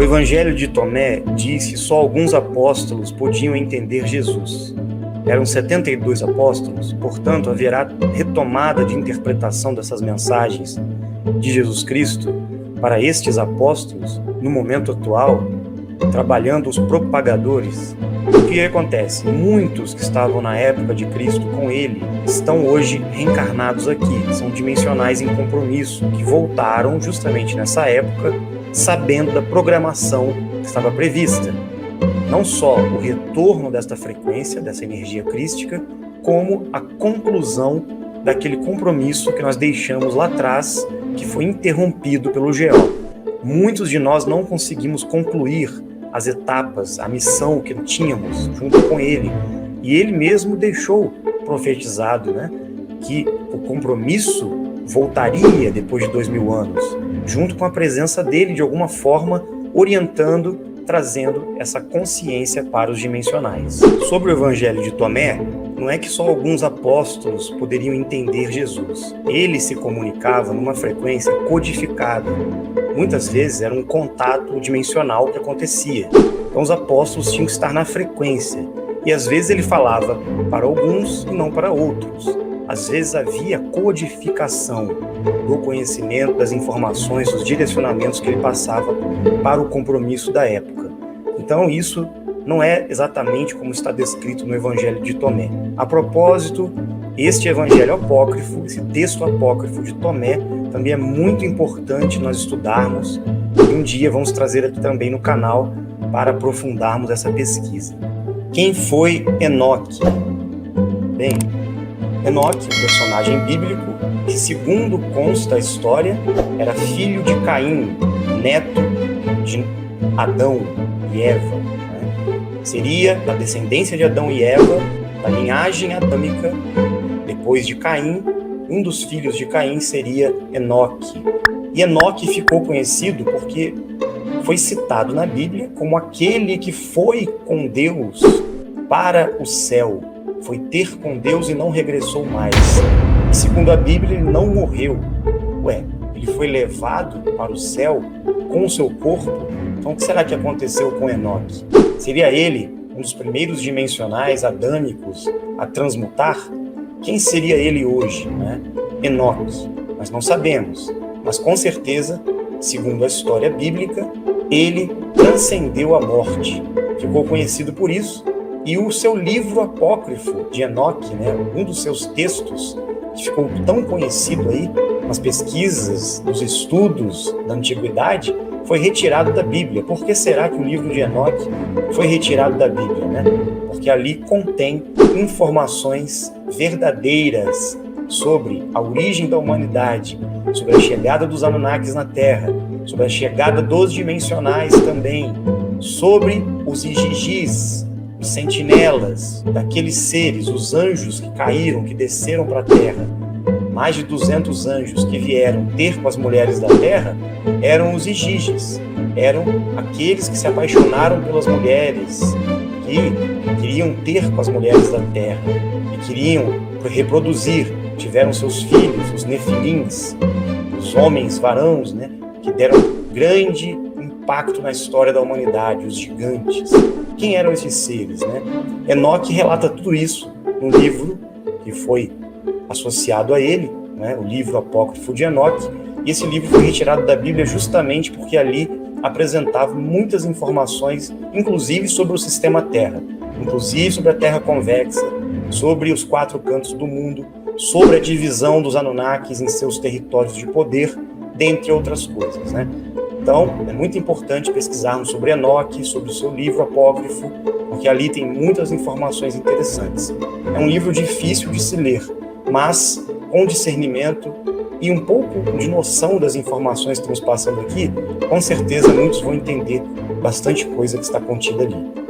Evangelho de Tomé diz que só alguns apóstolos podiam entender Jesus. Eram 72 apóstolos, portanto, haverá retomada de interpretação dessas mensagens de Jesus Cristo para estes apóstolos, no momento atual, trabalhando os propagadores. O que acontece? Muitos que estavam na época de Cristo com ele estão hoje reencarnados aqui, são dimensionais em compromisso, que voltaram justamente nessa época, sabendo da programação que estava prevista. Não só o retorno desta frequência, dessa energia crística, como a conclusão daquele compromisso que nós deixamos lá atrás, que foi interrompido pelo GO. Muitos de nós não conseguimos concluir as etapas, a missão que tínhamos junto com ele. E ele mesmo deixou profetizado, que o compromisso voltaria depois de 2000 anos, junto com a presença dele, de alguma forma, orientando, trazendo essa consciência para os dimensionais. Sobre o Evangelho de Tomé, não é que só alguns apóstolos poderiam entender Jesus. Ele se comunicava numa frequência codificada. Muitas vezes era um contato dimensional que acontecia. Então os apóstolos tinham que estar na frequência. E às vezes ele falava para alguns e não para outros. Às vezes havia codificação do conhecimento, das informações, dos direcionamentos que ele passava para o compromisso da época. Então isso não é exatamente como está descrito no Evangelho de Tomé. A propósito, este Evangelho apócrifo, esse texto apócrifo de Tomé, também é muito importante nós estudarmos, e um dia vamos trazer aqui também no canal para aprofundarmos essa pesquisa. Quem foi Enoque? Bem, Enoque, um personagem bíblico que, segundo consta a história, era filho de Caim, neto de Adão e Eva. Seria da descendência de Adão e Eva, da linhagem adâmica. Depois de Caim, um dos filhos de Caim seria Enoque. E Enoque ficou conhecido porque foi citado na Bíblia como aquele que foi com Deus para o céu. Foi ter com Deus e não regressou mais. E segundo a Bíblia, ele não morreu. Ele foi levado para o céu com o seu corpo. Então, o que será que aconteceu com Enoque? Seria ele um dos primeiros dimensionais adâmicos a transmutar? Quem seria ele hoje, Enoque? Nós não sabemos, mas com certeza, segundo a história bíblica, ele transcendeu a morte. Ficou conhecido por isso. E o seu livro apócrifo de Enoque, um dos seus textos, que ficou tão conhecido aí nas pesquisas, nos estudos da antiguidade, foi retirado da Bíblia. Por que será que o livro de Enoque foi retirado da Bíblia? Porque ali contém informações verdadeiras sobre a origem da humanidade, sobre a chegada dos Anunnakis na Terra, sobre a chegada dos dimensionais também, sobre os Igigis, os sentinelas, daqueles seres, os anjos que caíram, que desceram para a Terra. Mais de 200 anjos que vieram ter com as mulheres da Terra eram os Igigis, eram aqueles que se apaixonaram pelas mulheres, que queriam ter com as mulheres da Terra e queriam reproduzir, tiveram seus filhos, os Nefilins, os homens varãos, que deram grande impacto na história da humanidade, os gigantes. Quem eram esses seres? Enoque relata tudo isso no livro que foi associado a ele, o livro apócrifo de Enoque, e esse livro foi retirado da Bíblia justamente porque ali apresentava muitas informações, inclusive sobre o sistema Terra, inclusive sobre a Terra convexa, sobre os 4 cantos do mundo, sobre a divisão dos Anunnakis em seus territórios de poder, dentre outras coisas. Então, é muito importante pesquisarmos sobre Enoque, sobre o seu livro apócrifo, porque ali tem muitas informações interessantes. É um livro difícil de se ler, mas com discernimento e um pouco de noção das informações que estamos passando aqui, com certeza muitos vão entender bastante coisa que está contida ali.